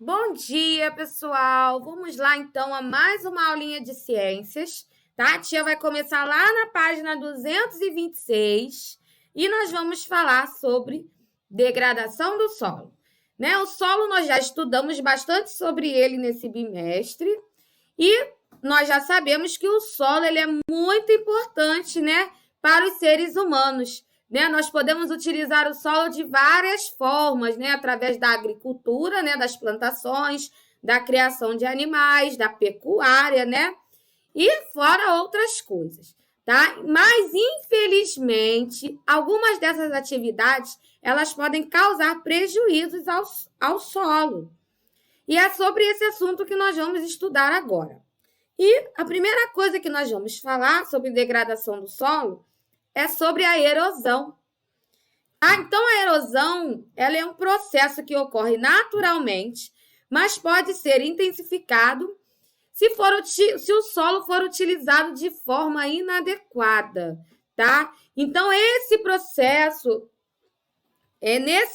Bom dia, pessoal! Vamos lá, então, a mais uma aulinha de ciências, tá? A tia vai começar lá na página 226 e nós vamos falar sobre degradação do solo. Né? O solo, nós já estudamos bastante sobre ele nesse bimestre e nós já sabemos que o solo ele é muito importante, né, para os seres humanos. Né? Nós podemos utilizar o solo de várias formas, né? Através da agricultura, né? Das plantações, da criação de animais, da pecuária, né? E fora outras coisas, tá? Mas, infelizmente, algumas dessas atividades, elas podem causar prejuízos ao solo. E é sobre esse assunto que nós vamos estudar agora. E a primeira coisa que nós vamos falar sobre degradação do solo é sobre a erosão. Então, a erosão ela é um processo que ocorre naturalmente, mas pode ser intensificado se o solo for utilizado de forma inadequada, tá? Então, nesse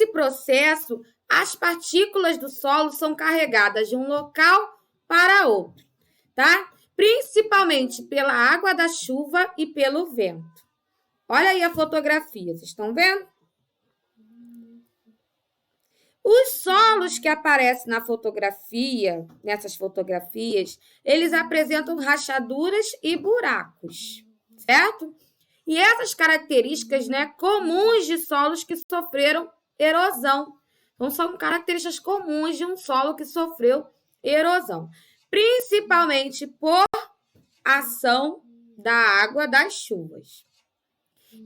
processo, as partículas do solo são carregadas de um local para outro, tá? Principalmente pela água da chuva e pelo vento. Olha aí a fotografia, vocês estão vendo? Os solos que aparecem na fotografia, nessas fotografias, eles apresentam rachaduras e buracos, certo? E essas características, né, comuns de solos que sofreram erosão. Então, são características comuns de um solo que sofreu erosão, principalmente por ação da água das chuvas.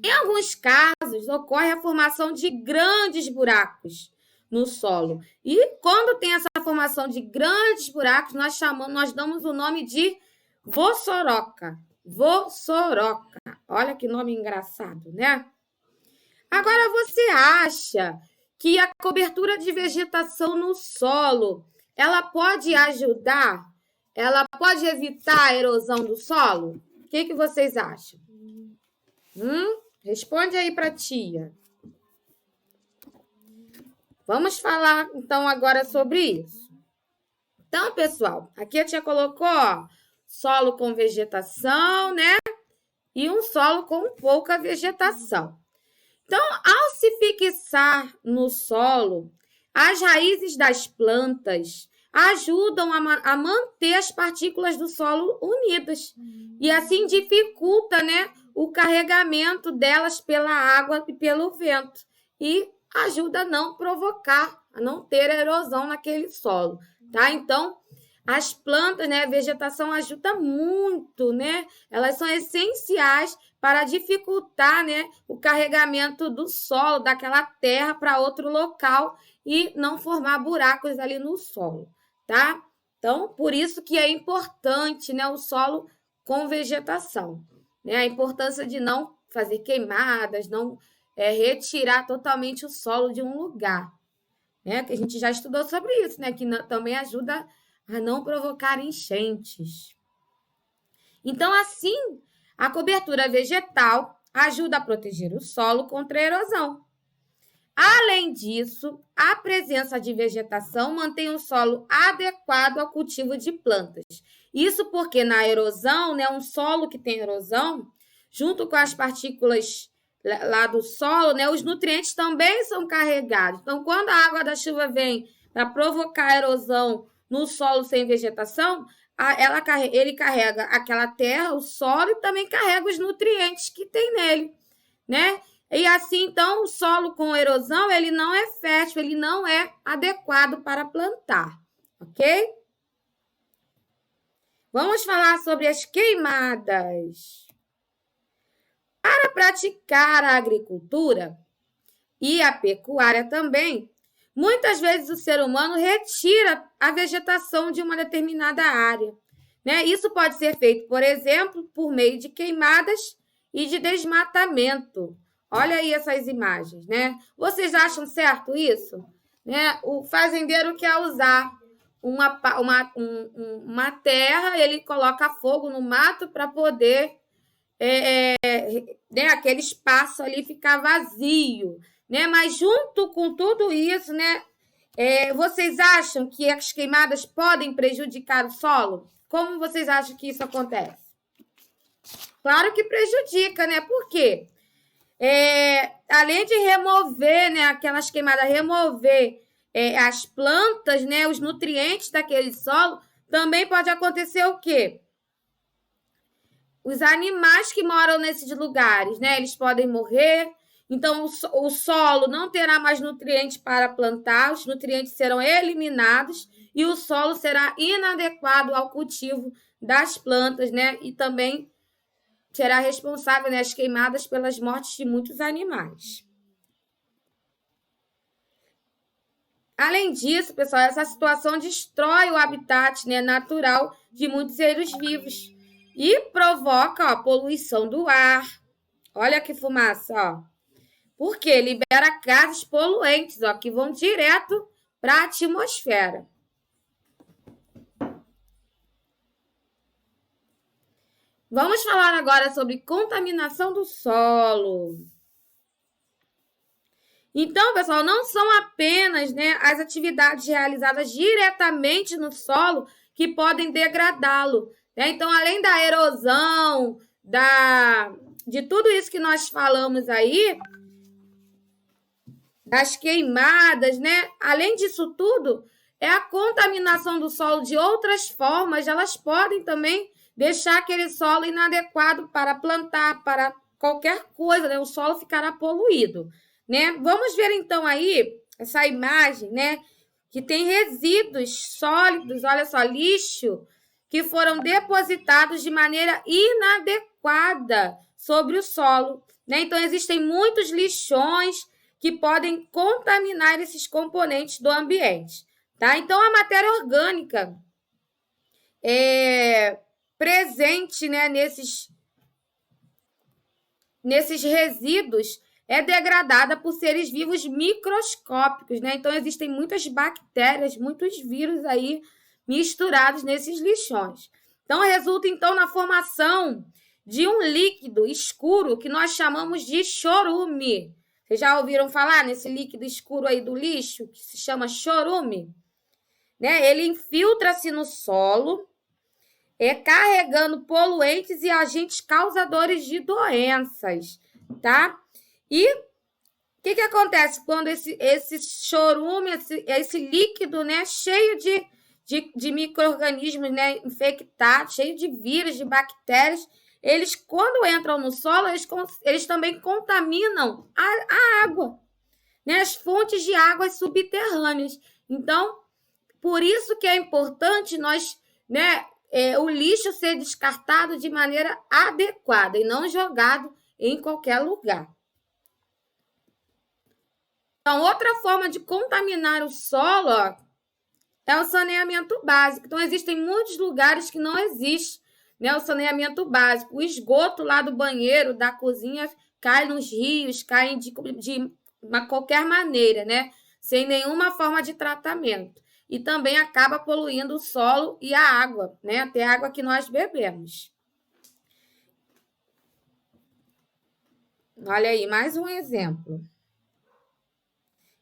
Em alguns casos, ocorre a formação de grandes buracos no solo. E quando tem essa formação de grandes buracos, nós damos o nome de vossoroca. Vossoroca. Olha que nome engraçado, né? Agora, você acha que a cobertura de vegetação no solo, ela pode ajudar? Ela pode evitar a erosão do solo? O que vocês acham? Responde aí para a tia. Vamos falar, então, agora sobre isso. Então, pessoal, aqui a tia colocou, ó, solo com vegetação, né? E um solo com pouca vegetação. Então, ao se fixar no solo, as raízes das plantas ajudam a manter as partículas do solo unidas. E assim dificulta, né, o carregamento delas pela água e pelo vento. E ajuda a não provocar, a não ter erosão naquele solo, tá? Então, as plantas, né, a vegetação ajuda muito, né? Elas são essenciais para dificultar, né, o carregamento do solo, daquela terra para outro local e não formar buracos ali no solo, tá? Então, por isso que é importante, né, o solo com vegetação, né? A importância de não fazer queimadas, não retirar totalmente o solo de um lugar, né? Que a gente já estudou sobre isso, né? Que também ajuda a não provocar enchentes. Então, assim, a cobertura vegetal ajuda a proteger o solo contra a erosão. Além disso, a presença de vegetação mantém o solo adequado ao cultivo de plantas. Isso porque na erosão, né, um solo que tem erosão, junto com as partículas lá do solo, né, os nutrientes também são carregados. Então, quando a água da chuva vem para provocar erosão no solo sem vegetação, ele carrega aquela terra, o solo, e também carrega os nutrientes que tem nele, né? E assim, então, o solo com erosão, ele não é fértil, ele não é adequado para plantar, ok? Vamos falar sobre as queimadas. Para praticar a agricultura e a pecuária também, muitas vezes o ser humano retira a vegetação de uma determinada área, né? Isso pode ser feito, por exemplo, por meio de queimadas e de desmatamento. Olha aí essas imagens, né? Vocês acham certo isso? Né? O fazendeiro quer usar uma terra, ele coloca fogo no mato para poder né, aquele espaço ali ficar vazio, né? Mas junto com tudo isso, né, Vocês acham que as queimadas podem prejudicar o solo? Como vocês acham que isso acontece? Claro que prejudica, né? Por quê? Além de remover, né, aquelas queimadas, remover as plantas, né, os nutrientes daquele solo, também pode acontecer o quê? Os animais que moram nesses lugares, né, eles podem morrer. Então, o solo não terá mais nutrientes para plantar, os nutrientes serão eliminados e o solo será inadequado ao cultivo das plantas, né? E também será responsável, né, as queimadas pelas mortes de muitos animais. Além disso, pessoal, essa situação destrói o habitat, né, natural de muitos seres vivos e provoca a poluição do ar. Olha que fumaça, ó. Porque libera gases poluentes, ó, que vão direto para a atmosfera. Vamos falar agora sobre contaminação do solo. Então, pessoal, não são apenas, né, as atividades realizadas diretamente no solo que podem degradá-lo, né? Então, além da erosão, de tudo isso que nós falamos aí, das queimadas, né? Além disso tudo, a contaminação do solo de outras formas, elas podem também deixar aquele solo inadequado para plantar, para qualquer coisa, né? O solo ficará poluído, né? Vamos ver então aí essa imagem, né? Que tem resíduos sólidos, olha só, lixo, que foram depositados de maneira inadequada sobre o solo, né? Então, existem muitos lixões que podem contaminar esses componentes do ambiente, tá? Então, a matéria orgânica presente, né, nesses resíduos é degradada por seres vivos microscópicos, né? Então, existem muitas bactérias, muitos vírus aí misturados nesses lixões. Então, resulta, então, na formação de um líquido escuro que nós chamamos de chorume. Vocês já ouviram falar nesse líquido escuro aí do lixo, que se chama chorume? Né? Ele infiltra-se no solo, carregando poluentes e agentes causadores de doenças, tá? E o que acontece quando esse chorume, esse líquido, né, cheio de micro-organismos, né, infectados, cheio de vírus, de bactérias, eles, quando entram no solo, eles também contaminam a água, né, as fontes de águas subterrâneas. Então, por isso que é importante nós, né, o lixo ser descartado de maneira adequada e não jogado em qualquer lugar. Então, outra forma de contaminar o solo, ó, é o saneamento básico. Então, existem muitos lugares que não existe, né, o saneamento básico. O esgoto lá do banheiro, da cozinha, cai nos rios, cai de qualquer maneira, né, sem nenhuma forma de tratamento. E também acaba poluindo o solo e a água, né, até a água que nós bebemos. Olha aí, mais um exemplo.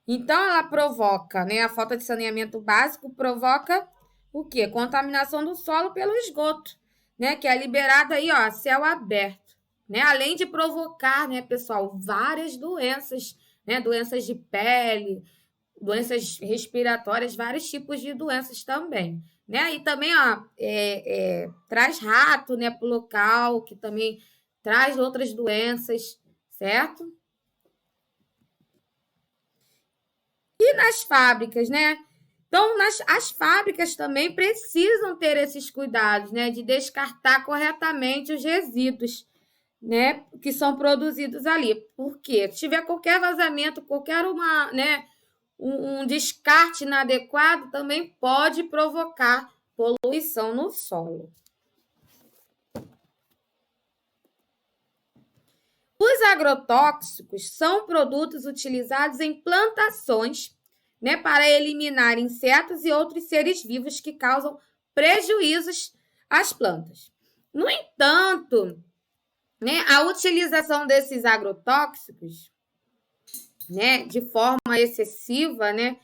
Então, ela provoca, né? A falta de saneamento básico provoca o quê? Contaminação do solo pelo esgoto, né? Que é liberado aí, ó, a céu aberto, né? Além de provocar, né, pessoal, várias doenças, né? Doenças de pele, doenças respiratórias, vários tipos de doenças também, né? E também, ó, traz rato, né, para o local, que também traz outras doenças, certo? E nas fábricas, né? Então, as fábricas também precisam ter esses cuidados, né? De descartar corretamente os resíduos, né? Que são produzidos ali. Porque se tiver qualquer vazamento, qualquer né? Um descarte inadequado, também pode provocar poluição no solo. Os agrotóxicos são produtos utilizados em plantações, né, para eliminar insetos e outros seres vivos que causam prejuízos às plantas. No entanto, né, a utilização desses agrotóxicos, né, de forma excessiva, né,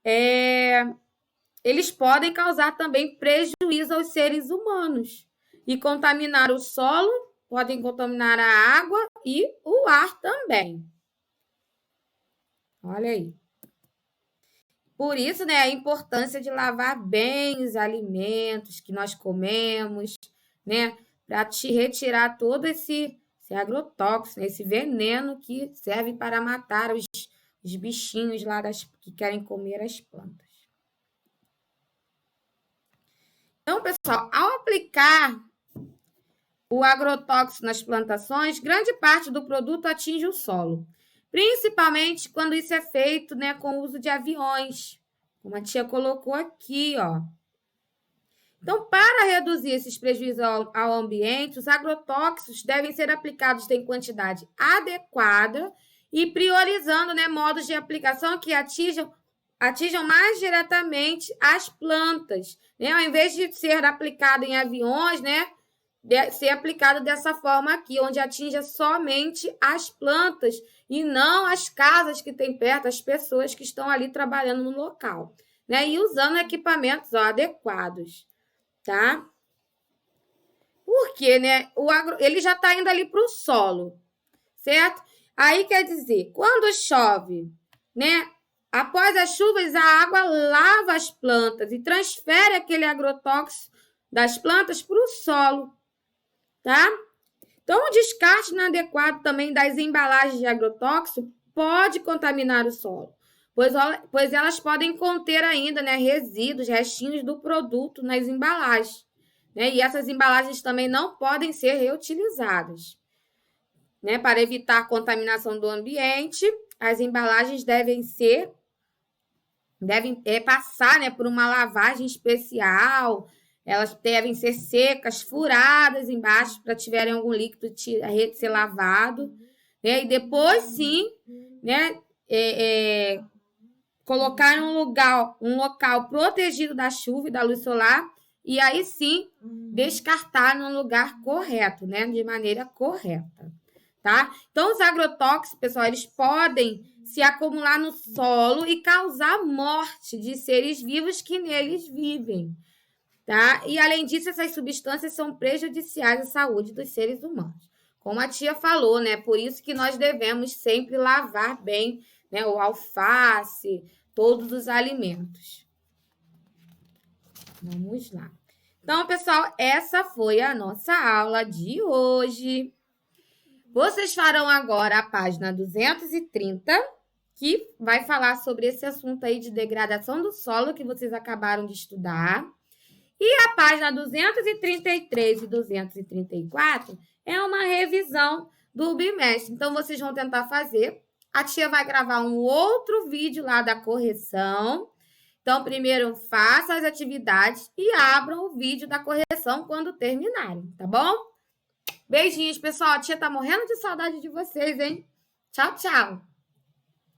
eles podem causar também prejuízo aos seres humanos e contaminar o solo, podem contaminar a água e o ar também. Olha aí. Por isso, né, a importância de lavar bem os alimentos que nós comemos, né, para te retirar todo esse agrotóxico, né, esse veneno que serve para matar os bichinhos lá que querem comer as plantas. Então, pessoal, ao aplicar o agrotóxico nas plantações, grande parte do produto atinge o solo, principalmente quando isso é feito, né, com o uso de aviões, como a tia colocou aqui, ó. Então, para reduzir esses prejuízos ao ambiente, os agrotóxicos devem ser aplicados em quantidade adequada e priorizando, né, modos de aplicação que atinjam mais diretamente as plantas, né? Ao invés de ser aplicado em aviões, né, ser aplicado dessa forma aqui, onde atinja somente as plantas e não as casas que tem perto, as pessoas que estão ali trabalhando no local, né? E usando equipamentos adequados, tá? Porque, né, ele já está indo ali para o solo, certo? Aí quer dizer, quando chove, né, após as chuvas, a água lava as plantas e transfere aquele agrotóxico das plantas para o solo, tá? Então, o descarte inadequado também das embalagens de agrotóxico pode contaminar o solo, pois elas podem conter ainda, né, resíduos, restinhos do produto nas embalagens, né? E essas embalagens também não podem ser reutilizadas, né? Para evitar a contaminação do ambiente, as embalagens devem passar, né, por uma lavagem especial. Elas devem ser secas, furadas embaixo para tiverem algum líquido ser lavado, né? E depois sim, né, colocar em um local protegido da chuva e da luz solar e aí sim descartar num lugar correto, né, de maneira correta, tá? Então os agrotóxicos, pessoal, eles podem se acumular no solo e causar morte de seres vivos que neles vivem, tá? E, além disso, essas substâncias são prejudiciais à saúde dos seres humanos. Como a tia falou, né? Por isso que nós devemos sempre lavar bem, né, o alface, todos os alimentos. Vamos lá. Então, pessoal, essa foi a nossa aula de hoje. Vocês farão agora a página 230, que vai falar sobre esse assunto aí de degradação do solo que vocês acabaram de estudar. E a página 233 e 234 é uma revisão do bimestre. Então, vocês vão tentar fazer. A tia vai gravar um outro vídeo lá da correção. Então, primeiro façam as atividades e abram o vídeo da correção quando terminarem, tá bom? Beijinhos, pessoal. A tia tá morrendo de saudade de vocês, hein? Tchau, tchau.